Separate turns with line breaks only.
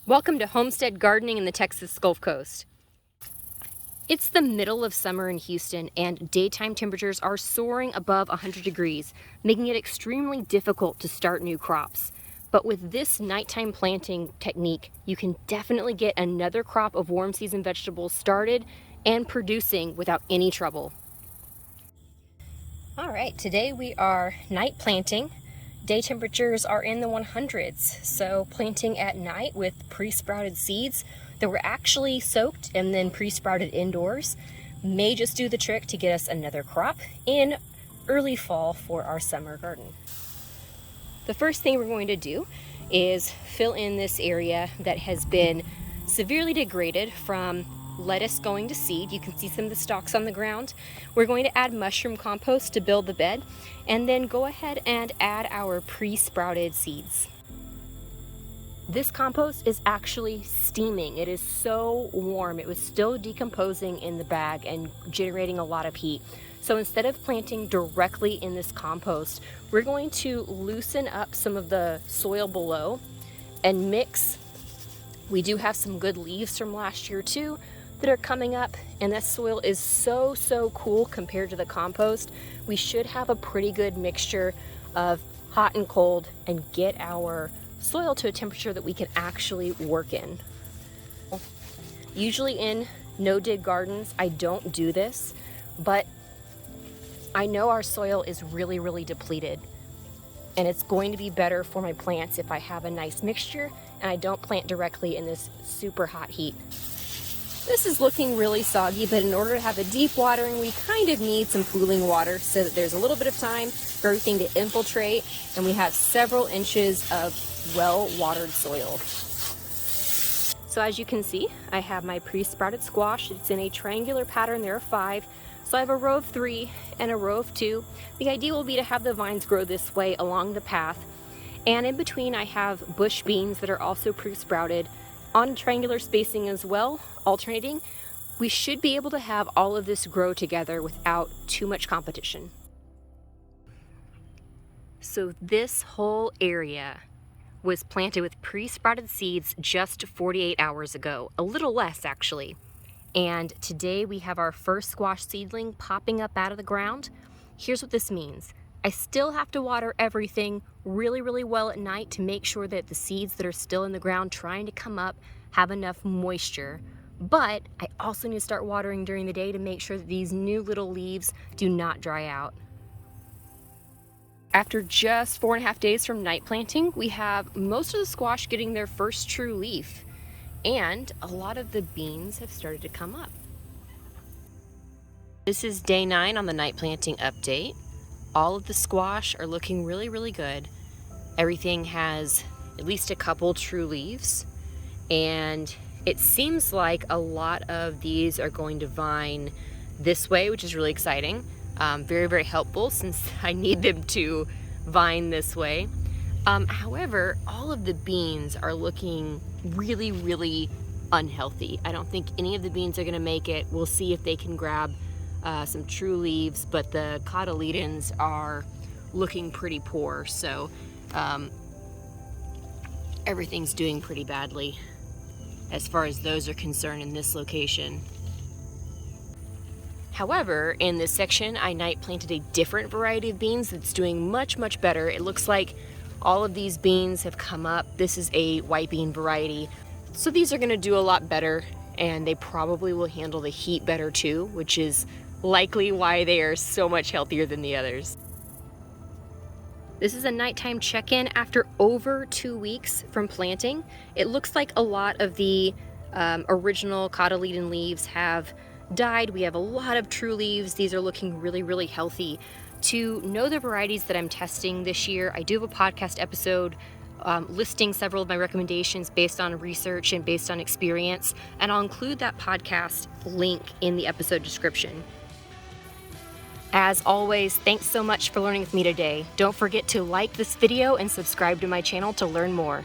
Welcome to homestead gardening in the Texas Gulf Coast. It's the middle of summer in Houston and daytime temperatures are soaring above 100 degrees, making it extremely difficult to start new crops. But with this nighttime planting technique, you can definitely get another crop of warm season vegetables started and producing without any trouble. All right, today we are night planting. Day temperatures are in the 100s, so planting at night with pre-sprouted seeds that were actually soaked and then pre-sprouted indoors may just do the trick to get us another crop in early fall for our summer garden. The first thing we're going to do is fill in this area that has been severely degraded from lettuce going to seed. You can see some of the stalks on the ground. We're going to add mushroom compost to build the bed and then go ahead and add our pre-sprouted seeds. This compost is actually steaming. It is so warm. It was still decomposing in the bag and generating a lot of heat. So instead of planting directly in this compost, we're going to loosen up some of the soil below and mix. We do have some good leaves from last year too that are coming up, and that soil is so cool compared to the compost. We should have a pretty good mixture of hot and cold and get our soil to a temperature that we can actually work in. Usually in no-dig gardens, I don't do this, but I know our soil is really depleted, and it's going to be better for my plants if I have a nice mixture and I don't plant directly in this super hot heat. This is looking really soggy, but in order to have a deep watering, we kind of need some cooling water so that there's a little bit of time for everything to infiltrate and we have several inches of well-watered soil. So as you can see, I have my pre-sprouted squash. It's in a triangular pattern. There are 5. So I have a row of 3 and a row of 2. The idea will be to have the vines grow this way along the path. And in between I have bush beans that are also pre-sprouted on triangular spacing as well, alternating. We should be able to have all of this grow together without too much competition. So this whole area was planted with pre-sprouted seeds just 48 hours ago, a little less actually. And today we have our first squash seedling popping up out of the ground. Here's what this means. I still have to water everything really well at night to make sure that the seeds that are still in the ground trying to come up have enough moisture. But I also need to start watering during the day to make sure that these new little leaves do not dry out. After just 4.5 days from night planting, we have most of the squash getting their first true leaf, and a lot of the beans have started to come up. This is day 9 on the night planting update. All of the squash are looking really good. Everything has at least a couple true leaves, and it seems like a lot of these are going to vine this way, which is really exciting. Very helpful since I need them to vine this way. However, all of the beans are looking really unhealthy. I don't think any of the beans are going to make it. We'll see if they can grab some true leaves, but the cotyledons are looking pretty poor, so everything's doing pretty badly as far as those are concerned in this location. However, in this section, I night planted a different variety of beans that's doing much better. It looks like all of these beans have come up. This is a white bean variety, so these are going to do a lot better, and they probably will handle the heat better too, which is likely why they are so much healthier than the others. This is a nighttime check-in after over 2 weeks from planting. It looks like a lot of the original cotyledon leaves have died. We have a lot of true leaves. These are looking really healthy. To know the varieties that I'm testing this year, I do have a podcast episode listing several of my recommendations based on research and based on experience, and I'll include that podcast link in the episode description. As always, thanks so much for learning with me today. Don't forget to like this video and subscribe to my channel to learn more.